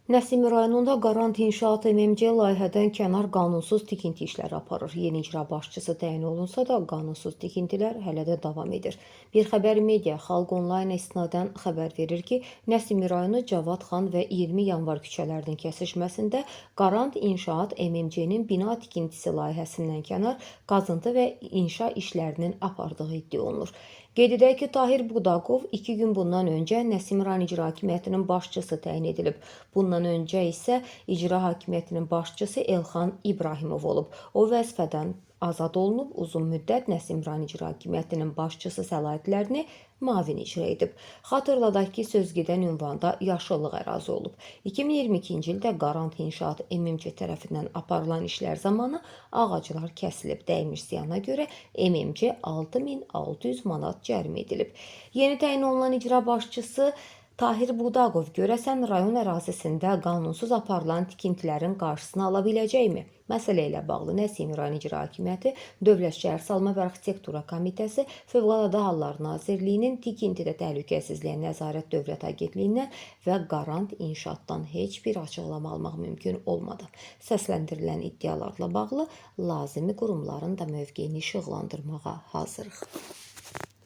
Nəsimi rayonunda Qarant İnşaat MMC layihədən kənar qanunsuz tikinti işləri aparır. Yeni icra başçısı təyin olunsa da qanunsuz tikintilər hələ də davam edir. Bir xəbər media Xalq Online istinadən xəbər verir ki, Nəsimi rayonu Cavad xan və 20 yanvar küçələrinin kəsişməsində Qarant İnşaat MMC-nin bina tikintisi layihəsindən kənar qazıntı və inşa işlərinin apardığı iddia olunur. Qeyd edək ki, Tahir Budaqov 2 gün bundan öncə Nəsimi rayon icra hakimiyyətinin başçısı təyin edilib. Bundan öncə isə icra hakimiyyətinin başçısı Elxan İbrahimov olub. O vəzifədən azad olunub, uzun müddət Nəsimi rayon icra hakimiyyətinin başçısı səlahiyyətlərini müavin icra edib. Xatırladaq ki, sözgedən ünvanda yaşıllıq ərazi olub. 2022-ci ildə Qarant İnşaat MMC tərəfindən aparılan işlər zamanı ağaclar kəsilib. Dəymiş ziyana görə MMC 6600 manat cərimə edilib. Yeni təyin olunan icra başçısı Tahir Budaqov görəsən rayon ərazisində qanunsuz aparılan tikintilərin qarşısını ala biləcəkmi? Məsələ ilə bağlı Nəsimi rayon icra hakimiyyəti, Dövlət Şəhərsalma və Arxitektura Komitəsi, Fövqəladə Hallar Nazirliyinin tikintidə təhlükəsizliyə nəzarət Dövlət Agentliyindən və Qarant İnşaatdan heç bir açıqlama almaq mümkün olmadı. Səsləndirilən iddialarla bağlı lazımi qurumların da mövqeyini işıqlandırmağa hazırıq.